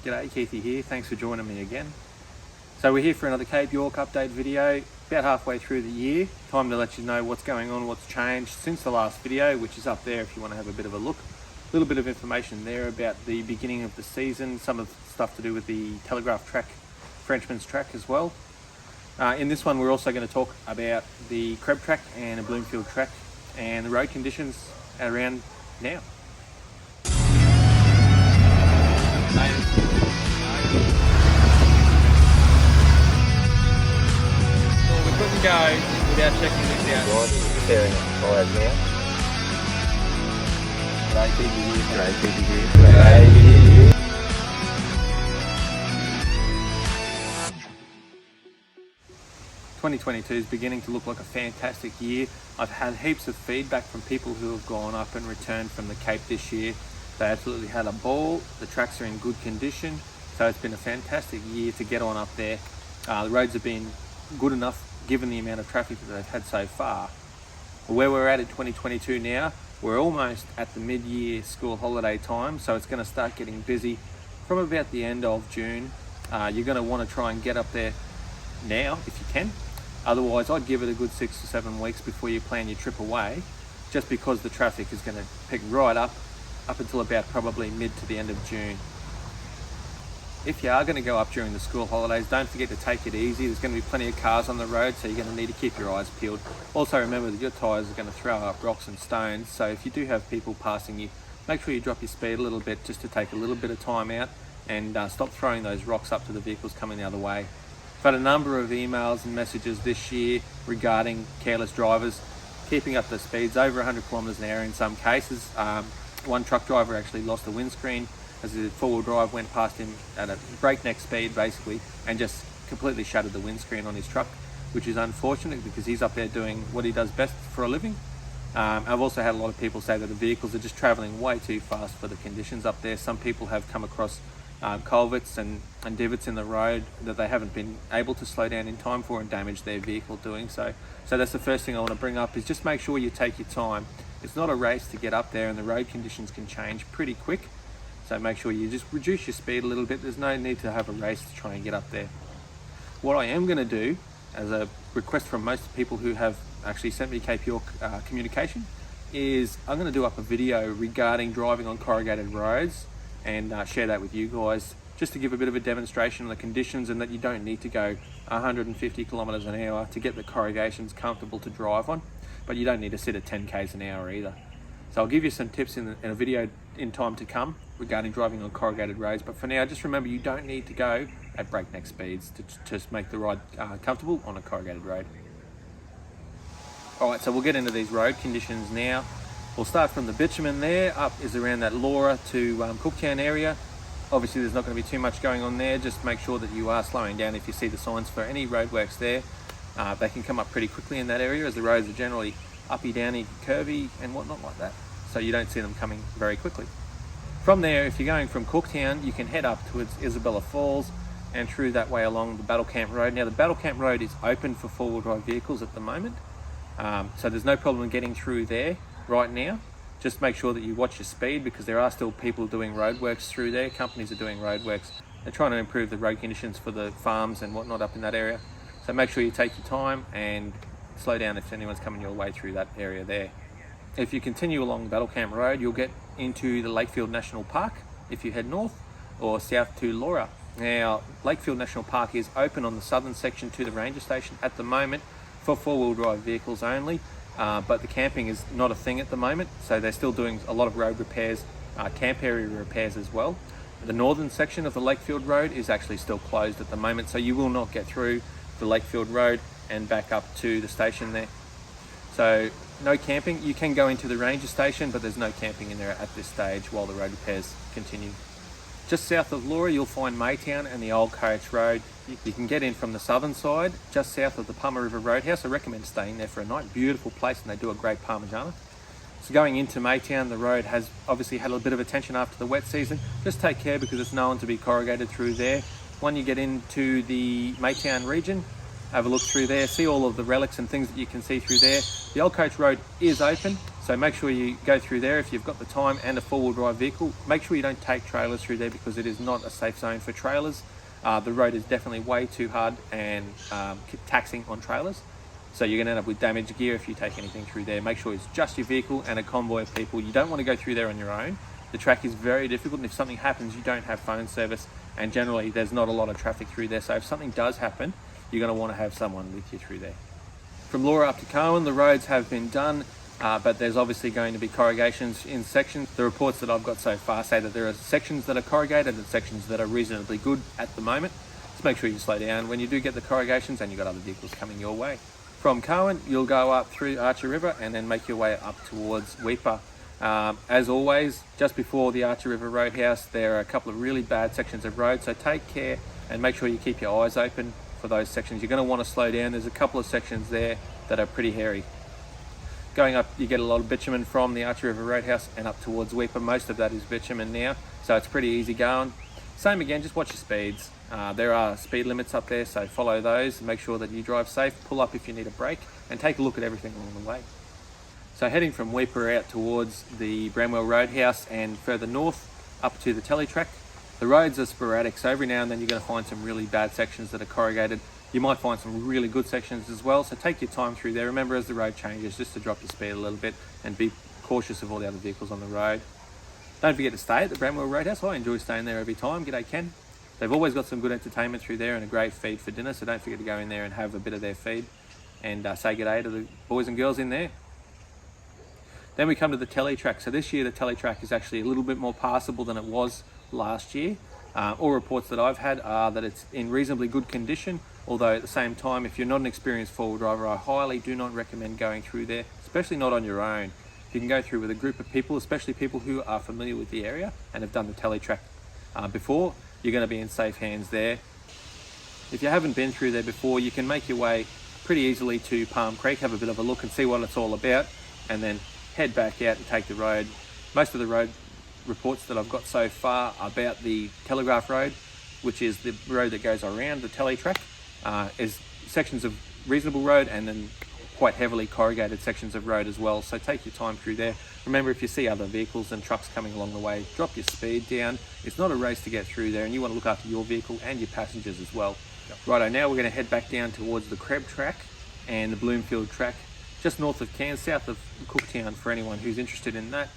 G'day, Keithy here. Thanks for joining me again. So we're here for another Cape York update video, about halfway through the year. Time to let you know what's going on, what's changed since the last video, which is up there if you want to have a bit of a look. A little bit of information there about the beginning of the season, some of the stuff to do with the Telegraph track, Frenchman's track as well. In this one, we're also going to talk about the Kreb track and a Bloomfield track and the road conditions around now. Well, we couldn't go without checking this out. Preparing tyres now. G'day, Keithy here. G'day, Keithy here. G'day, Keithy here. 2022 is beginning to look like a fantastic year. I've had heaps of feedback from people who have gone up and returned from the Cape this year. They absolutely had a ball. The tracks are in good condition, so it's been a fantastic year to get on up there. The roads have been good enough given the amount of traffic that they've had so far. Where we're at in 2022 now, we're almost at the mid-year school holiday time, so it's going to start getting busy from about the end of June. You're going to want to try and get up there now if you can. Otherwise, I'd give it a good 6 to 7 weeks before you plan your trip away, just because the traffic is going to pick right up until about probably mid to the end of June. If you are going to go up during the school holidays, don't forget to take it easy. There's going to be plenty of cars on the road, so you're going to need to keep your eyes peeled. Also remember that your tyres are going to throw up rocks and stones, so if you do have people passing you, make sure you drop your speed a little bit just to take a little bit of time out and stop throwing those rocks up to the vehicles coming the other way. I've had a number of emails and messages this year regarding careless drivers keeping up their speeds over 100 kilometres an hour in some cases. One truck driver actually lost the windscreen as the four-wheel drive went past him at a breakneck speed basically and just completely shattered the windscreen on his truck, which is unfortunate because he's up there doing what he does best for a living. I've also had a lot of people say that the vehicles are just travelling way too fast for the conditions up there. Some people have come across culverts and divots in the road that they haven't been able to slow down in time for and damage their vehicle doing so. So that's the first thing I want to bring up, is just make sure you take your time. It's not a race to get up there, and the road conditions can change pretty quick. So make sure you just reduce your speed a little bit. There's no need to have a race to try and get up there. What I am going to do, as a request from most people who have actually sent me Cape York communication, is I'm going to do up a video regarding driving on corrugated roads and share that with you guys, just to give a bit of a demonstration of the conditions and that you don't need to go 150 kilometres an hour to get the corrugations comfortable to drive on, but you don't need to sit at 10 k's an hour either. So I'll give you some tips in a video in time to come regarding driving on corrugated roads, but for now just remember you don't need to go at breakneck speeds to just make the ride comfortable on a corrugated road. Alright, so we'll get into these road conditions now. We'll start from the bitumen there, up is around that Laura to Cooktown area. Obviously there's not going to be too much going on there, just make sure that you are slowing down if you see the signs for any roadworks there. They can come up pretty quickly in that area as the roads are generally uppy, downy, curvy and whatnot like that, so you don't see them coming very quickly. From there, if you're going from Cooktown, you can head up towards Isabella Falls and through that way along the Battle Camp Road. Now the Battle Camp Road is open for four-wheel drive vehicles at the moment, so there's no problem getting through there right now. Just make sure that you watch your speed because there are still people doing roadworks through there. Companies are doing roadworks. They're trying to improve the road conditions for the farms and whatnot up in that area. So make sure you take your time and slow down if anyone's coming your way through that area there. If you continue along Battle Camp Road, you'll get into the Lakefield National Park if you head north or south to Laura. Now, Lakefield National Park is open on the southern section to the ranger station at the moment for four-wheel drive vehicles only. But the camping is not a thing at the moment, so they're still doing a lot of road repairs, camp area repairs as well. The northern section of the Lakefield Road is actually still closed at the moment, so you will not get through the Lakefield Road and back up to the station there. So no camping. You can go into the ranger station, but there's no camping in there at this stage while the road repairs continue. Just south of Laura, you'll find Maytown and the Old Coach Road. You can get in from the southern side, just south of the Palmer River Roadhouse. I recommend staying there for a night. Beautiful place, and they do a great Parmigiana. So going into Maytown, the road has obviously had a bit of attention after the wet season. Just take care because it's known to be corrugated through there. When you get into the Maytown region, have a look through there, see all of the relics and things that you can see through there. The Old Coach Road is open, so So make sure you go through there if you've got the time and a four-wheel drive vehicle. Make sure you don't take trailers through there because it is not a safe zone for trailers. The road is definitely way too hard and taxing on trailers. So you're going to end up with damaged gear if you take anything through there. Make sure it's just your vehicle and a convoy of people. You don't want to go through there on your own. The track is very difficult, and if something happens, you don't have phone service, and generally there's not a lot of traffic through there. So if something does happen, you're going to want to have someone with you through there. From Laura up to Cowan, the roads have been done, but there's obviously going to be corrugations in sections. The reports that I've got so far say that there are sections that are corrugated and sections that are reasonably good at the moment. Just make sure you slow down when you do get the corrugations and you've got other vehicles coming your way. From Cowan, you'll go up through Archer River and then make your way up towards Weipa. As always, just before the Archer River Roadhouse, there are a couple of really bad sections of road, so take care and make sure you keep your eyes open for those sections. You're going to want to slow down. There's a couple of sections there that are pretty hairy. Going up, you get a lot of bitumen from the Archer River Roadhouse and up towards Weipa. Most of that is bitumen now, so it's pretty easy going. Same again, just watch your speeds. There are speed limits up there, so follow those and make sure that you drive safe. Pull up if you need a break and take a look at everything along the way. So heading from Weipa out towards the Bramwell Roadhouse and further north up to the Tele Track, the roads are sporadic, so every now and then you're going to find some really bad sections that are corrugated. You might find some really good sections as well, so take your time through there. Remember, as the road changes, just to drop your speed a little bit and be cautious of all the other vehicles on the road. Don't forget to stay at the Bramwell Roadhouse. I enjoy staying there every time. G'day Ken. They've always got some good entertainment through there and a great feed for dinner, so don't forget to go in there and have a bit of their feed and say g'day to the boys and girls in there. Then we come to the Tele Track. So this year the Tele Track is actually a little bit more passable than it was last year. All reports that I've had are that it's in reasonably good condition, although at the same time, if you're not an experienced four-wheel driver, I highly do not recommend going through there, especially not on your own. You can go through with a group of people, especially people who are familiar with the area and have done the Tele Track before. You're going to be in safe hands there. If you haven't been through there before, you can make your way pretty easily to Palm Creek, have a bit of a look and see what it's all about, and then head back out and take the road. Most of the road reports that I've got so far about the Telegraph Road, which is the road that goes around the Tele Track, is sections of reasonable road and then quite heavily corrugated sections of road as well. So take your time through there. Remember, if you see other vehicles and trucks coming along the way, drop your speed down. It's not a race to get through there, and you want to look after your vehicle and your passengers as well. Yep. Righto, now we're going to head back down towards the Kreb track and the Bloomfield track, just north of Cairns, south of Cooktown, for anyone who's interested in that.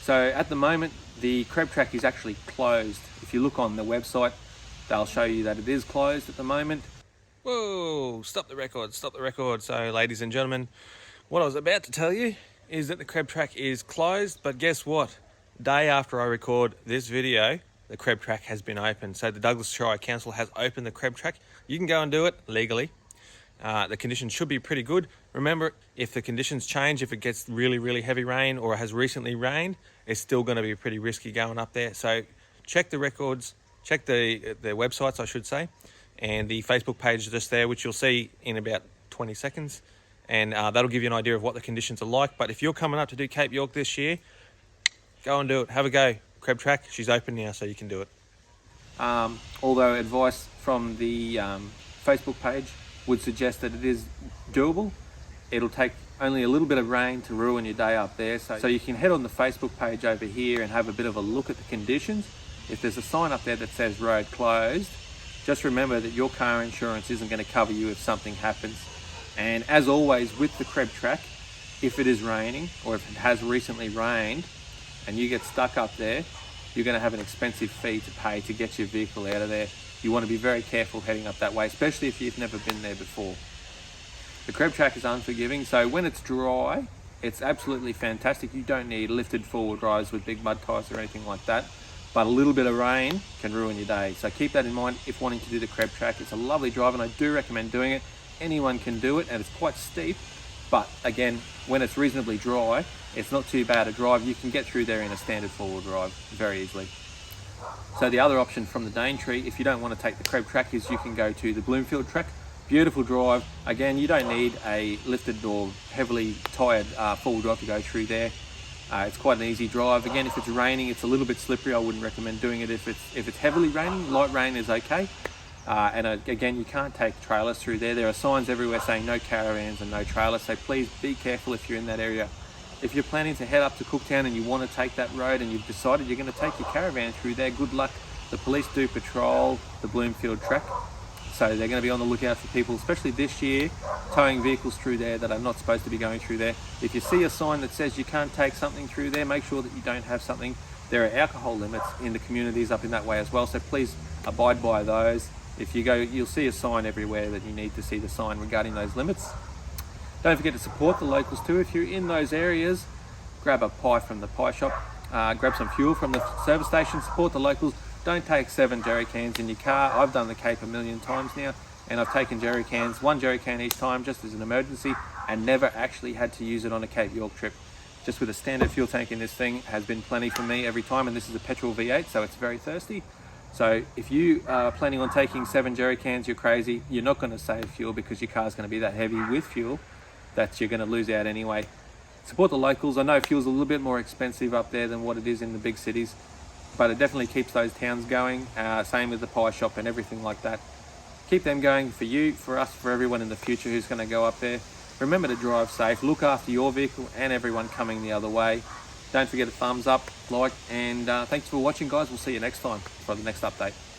So at the moment, the Kreb track is actually closed. If you look on the website, they'll show you that it is closed at the moment. Whoa, stop the record, stop the record. So ladies and gentlemen, what I was about to tell you is that the Kreb track is closed, but guess what? Day after I record this video, the Kreb track has been opened. So the Douglas Shire Council has opened the Kreb track. You can go and do it legally. The conditions should be pretty good. Remember, if the conditions change, if it gets really, really heavy rain or has recently rained, it's still going to be pretty risky going up there. So check the records, check the websites, I should say, and the Facebook page just there, which you'll see in about 20 seconds. And that'll give you an idea of what the conditions are like. But if you're coming up to do Cape York this year, go and do it. Have a go. Kreb track, she's open now, so you can do it. Although advice from the Facebook page would suggest that it is doable. It'll take only a little bit of rain to ruin your day up there. So you can head on the Facebook page over here and have a bit of a look at the conditions. If there's a sign up there that says road closed, just remember that your car insurance isn't going to cover you if something happens. And as always with the Kreb track, if it is raining or if it has recently rained and you get stuck up there, you're going to have an expensive fee to pay to get your vehicle out of there. You want to be very careful heading up that way, especially if you've never been there before. The Kreb track is unforgiving, so when it's dry, it's absolutely fantastic. You don't need lifted forward drives with big mud tyres or anything like that, but a little bit of rain can ruin your day. So keep that in mind if wanting to do the Kreb track. It's a lovely drive and I do recommend doing it. Anyone can do it and it's quite steep, but again, when it's reasonably dry, it's not too bad a drive. You can get through there in a standard four-wheel drive very easily. So the other option from the Daintree, if you don't want to take the Kreb track, is you can go to the Bloomfield track. Beautiful drive. Again, you don't need a lifted or heavily tired four-wheel drive to go through there. It's quite an easy drive. Again, if it's raining, it's a little bit slippery. I wouldn't recommend doing it if it's heavily raining. Light rain is okay. And again, you can't take trailers through there. There are signs everywhere saying no caravans and no trailers, so please be careful if you're in that area. if you're planning to head up to Cooktown and you want to take that road and you've decided you're going to take your caravan through there, good luck. The police do patrol the Bloomfield track, so they're going to be on the lookout for people, especially this year, towing vehicles through there that are not supposed to be going through there. If you see a sign that says you can't take something through there, make sure that you don't have something. There are alcohol limits in the communities up in that way as well, so please abide by those. If you go, you'll see a sign everywhere that you need to see the sign regarding those limits. Don't forget to support the locals too. If you're in those areas, grab a pie from the pie shop, grab some fuel from the service station, support the locals. Don't take 7 jerry cans in your car. I've done the Cape a million times now, and I've taken jerry cans, 1 jerry can each time, just as an emergency, and never actually had to use it on a Cape York trip. Just with a standard fuel tank in this thing has been plenty for me every time, and this is a petrol V8, so it's very thirsty. So if you are planning on taking 7 jerry cans, you're crazy. You're not going to save fuel because your car's going to be that heavy with fuel that you're going to lose out anyway. Support the locals. I know fuel's a little bit more expensive up there than what it is in the big cities, but it definitely keeps those towns going. Same with the pie shop and everything like that. Keep them going for you, for us, for everyone in the future who's going to go up there. Remember to drive safe, look after your vehicle and everyone coming the other way. Don't forget to thumbs up, like, and thanks for watching, guys. We'll see you next time for the next update.